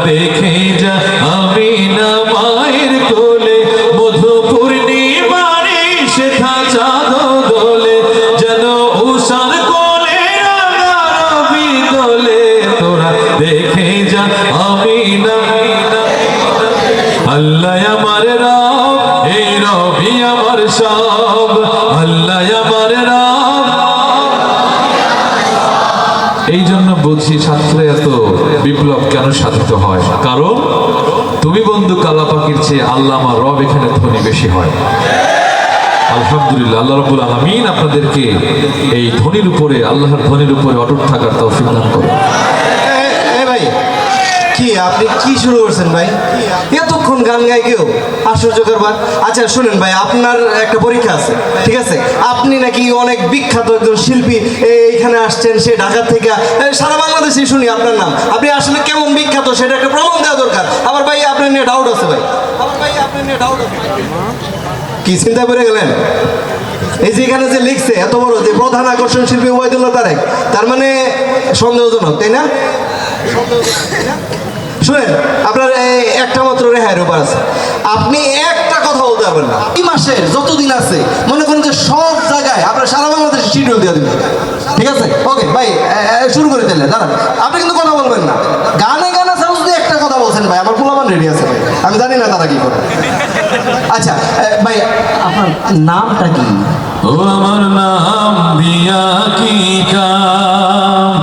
দেখে যা আমি না মায়ের কোলে মধু পূর্ণিমারে সেথা চাঁদ দোলে যেন উষার কোলে রবি দোলে তোরা দেখে যা আমি না আল্লাহ আমার রব এই রবি আমার সব আল্লাহ আমার রব। এই জন্য বুঝি ছাত্রে এত বিপ্লব কেন সাধিত হয়, কারণ তুমি বন্ধু কালা পাখির চেয়ে আল্লাহ আমার রব এখানে ধ্বনি বেশি হয়। আলহামদুলিল্লাহ, আল্লাহ রাব্বুল আলামিন আপনাদেরকে এই ধ্বনির উপরে, আল্লাহর ধ্বনির উপরে অটুট থাকার তৌফিক দান করুন। ভাই কি আপনি কি শুরু করছেন ভাই? এতক্ষণ গান গাই কেউ আশ্চর্যকর ব্যাপার। আচ্ছা শুনেন ভাই, আপনার একটা পরীক্ষা আছে, ঠিক আছে? আপনি নাকি অনেক বিখ্যাত একজন শিল্পী, এইখানে আসছেন সে ঢাকা থেকে, সারা বাংলাদেশে শুনি আপনার নাম। আপনি আসলে কেমন বিখ্যাত সেটা একটা প্রমাণ দেওয়া দরকার। আবার ভাই আপনার নিয়ে ডাউট আছে ভাই, কি চিন্তা করে গেলেন? এই যে এখানে যে লিখছে এত বড় যে প্রধান আকর্ষণ শিল্পী ওবায়দুল্লাহ তারেক, তার মানে সন্দেহজনক, তাই না? শুনেন, আপনার একটা মাত্র রেহাইয়ের উপর আছে, আপনি একটা কথা বলতে পারবেন না। এই মাসের যতদিন আছে মনে করেন যে সব জায়গায় আপনার সারা বাংলাদেশে শিডিউল দিয়ে দেবেন, ঠিক আছে? ওকে ভাই, শুরু করে দিলে দাঁড়ান, আপনি কিন্তু কথা বলবেন না। গানে গানা ছাড়া যদি একটা কথা বলছেন ভাই, আমার পোলাপান রেডি আছে ভাই, আমি জানি না তারা কি করে। আচ্ছা ভাই, আপনার নামটা কি? ও আমার নাম দিয়া কি কাম,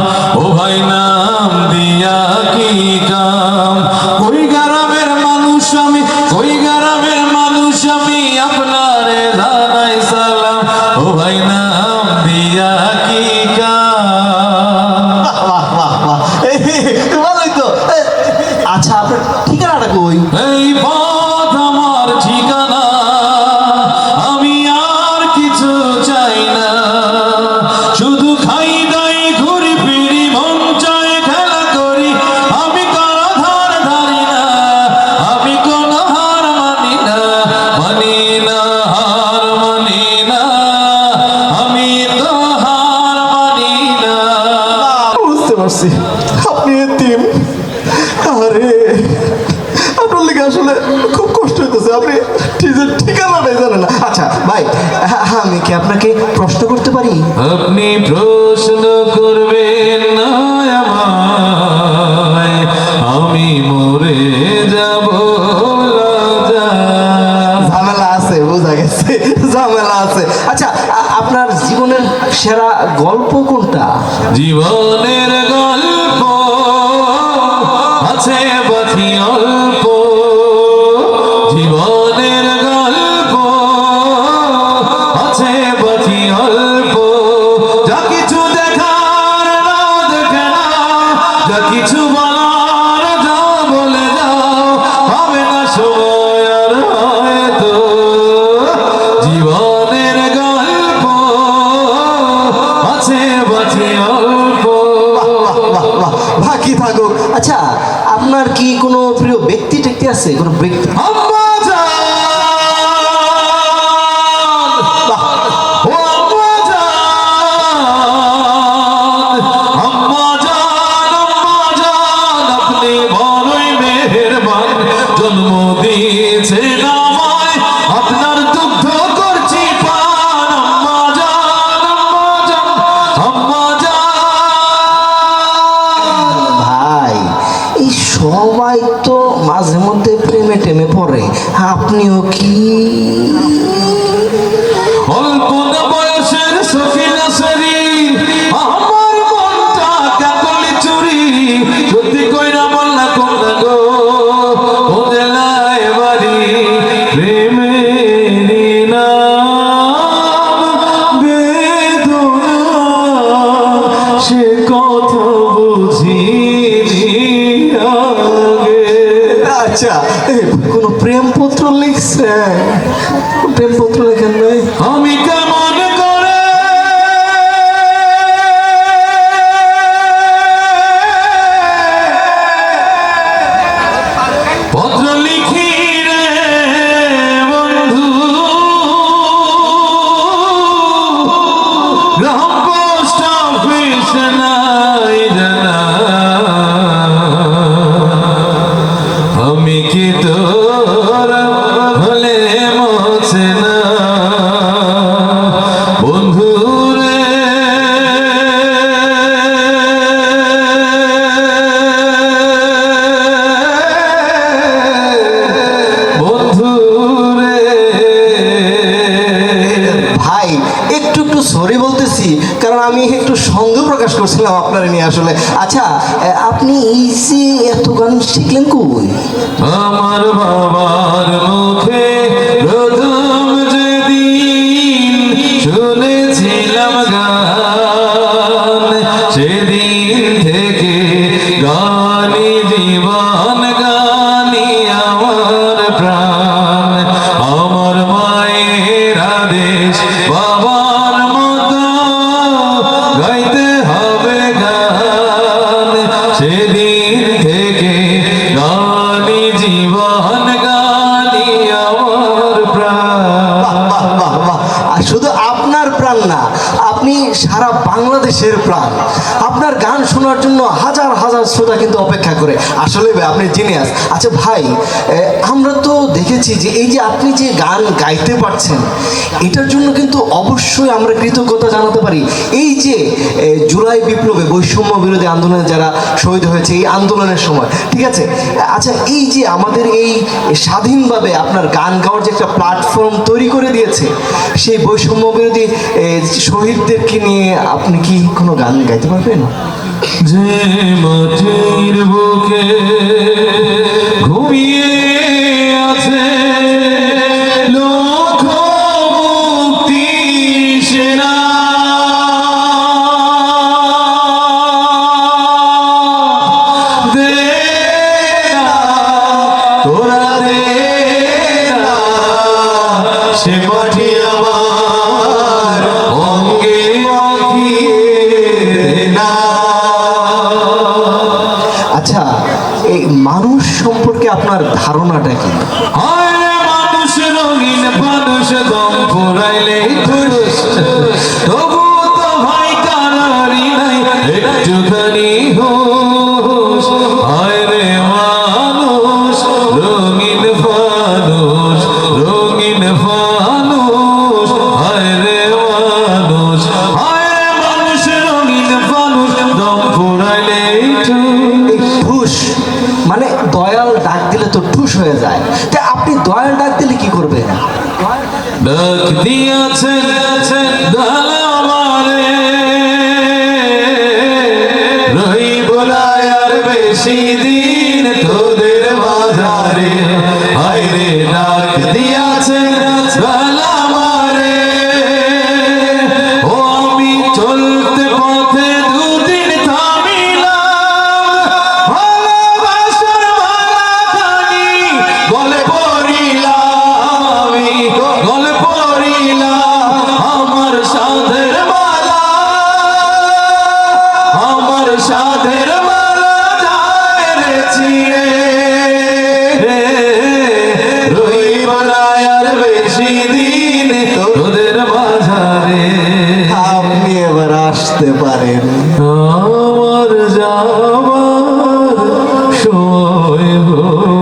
ও ভাই নাম দিয়া কি কাম, ওই গ্রামের মানুষ আমি, ওই গ্রামের মানুষ আমি, আপনারে জানাই সালাম, ও ভাই নাম দিয়া কি কাম। বাহ বাহ বাহ, ভালোই তো। আচ্ছা আপনার ঠিকানাটা কই? এই পথ আমার ঠিকানা, আমি আর কিছু চাই না, শুধু খাই দাই ঘুরি ফিরি মন চায় খেলা করি, আমি কোনো ধার ধারি না, আমি কোনো হার মানি না, মানি না হার মানি না, আমি তো হার মানি না। বুঝতে পারছি আপনি এতিম। আরে আপনার লিখে আসলে খুব কষ্ট হইতেছে, আপনি ঠিকানাটাই জানেন না। আচ্ছা ভাই, আমি কি আপনাকে প্রশ্ন করতে পারি? আপনি প্রশ্ন করবেন না আমায়, আমি মরে যাব ঝামেলা আছে, বোঝা গেছে ঝামেলা আছে। আচ্ছা আপনার জীবনের সেরা গল্প কোনটা? জীবনের গল্প আছে বাকি অল্প, জীবনের গল্প আছে বাকি অল্প, যা কিছু দেখার না দেখে না, যা কিছু বলার যা বলে যাও, হবে না সময় আর হয়তো, জীবনের গল্প আছে বাকি অল্প। বাকি থাকুক। আচ্ছা আপনার কি কোনো প্রিয় ব্যক্তি টেক্তি আছে? কোনো ব্যক্তি? আপনি বড়ই মেহেরবান, জন্ম দিয়েছেন আমায়, আপনার দুগ্ধ করছি পান, আম্মা জান, আম্মা জান, আম্মা জান। ভাই এই সবাই তো মাঝে মধ্যে প্রেমে টেমে পড়ে, আপনিও কি? অল্প না বয়সের সখিনা সেরি, আমার মনটা কাকলি চুরি, সত্যি কইরা বললা কোনটা গো, ও জেলায় বাড়ি, প্রেমেরই নাম বেদনা, সে কথা বুঝিনি আগে। আচ্ছা কোনো প্রেমপত্র লিখছে? প্রেমপত্র লেখেন নাই? আমি কেমন করে পত্র লিখি রে বন্ধু, গ্রাম পোস্ট অফিস নাই জানা, আমি একটু সন্দেহ প্রকাশ করছিলাম আপনারা নিয়ে আসলে। আচ্ছা আপনি এই যে এত গান শিখলেন কই? আমার বাবার মুখে প্রথম যেদিন শুনেছিলাম গান, সেদিন থেকে গানি জীবন, গানি আমার প্রাণ। আমার মায়ের আদেশ বাবার মতো গাইতে হবে গান, সেদিন থেকে গানি জীবন, গানি আমার প্রাণ। বাহ বাহ বাহ! আর শুধু আপনার প্রাণ না, আপনি সারা বাংলাদেশের প্রাণ। আপনার গান শোনার জন্য হাজার হাজার শ্রোতা কিন্তু অপেক্ষা করে। আসলে ভাই আপনি জিনিয়াস। আচ্ছা ভাই, আমরা তো দেখেছি যে এই যে আপনি যে গান গাইতে পারছেন, এটার জন্য কিন্তু অবশ্যই আমরা কৃতজ্ঞতা জানাতে পারি এই যে জুলাই বিপ্লবে বৈষম্য বিরোধী আন্দোলনে যারা শহীদ হয়েছে এই আন্দোলনের সময়, ঠিক আছে? আচ্ছা এই যে আমাদের এই স্বাধীনভাবে আপনার গান গাওয়ার যে একটা প্ল্যাটফর্ম তৈরি করে দিয়েছে, সেই বৈষম্য বিরোধী শহীদদেরকে নিয়ে আপনি কি কোনো গান গাইতে পারবেন? যে মাটির বুকে ঘুমিয়ে আছে লক্ষ মুক্তি সেনা, দে না তোরা, দে না সে মাটি আমার অঙ্গে মাখিয়ে দে না। আচ্ছা এই মানুষ সম্পর্কে আপনার ধারণাটা কি? হয় মানুষ রঙিন, মানুষ দম ফুরাইলে খুশ, তবু তো ভাই কারারি নাই একটুখানি হুশ। হয় রে মানুষ রঙিন ফানুষ, রঙিন ফানুষ, হয় রে মানুষ, হয় মানুষ রঙিন ফানুষ, দম ফুরাইলে ঠুস। এই ঠুস মানে দয়াল ডাক দিলে তো ঠুস হয়ে যায়, তা আপনি দয়াল ডাক দিলে কি করবেন? ডাক দিয়াছেন দয়াল আমারে, রহিব না আর বেশি দিন তোদের মাঝারে। হায় রে ডাক দিয়াছেন দয়াল আমারে, ও আমি চলতে পথে দুদিন থামিলাম, ভালোবাসার মালাখানি গলে পড়িলাম, আমি গলে পড়িলাম। আমার সাধের মালা, আমার সাধের মালা যায় রে ছিঁড়ে, রহিব না আর বেশি দিন তোদের মাঝারে। আপনি এবার আসতে পারেন। আমার যাবার সময় হলো।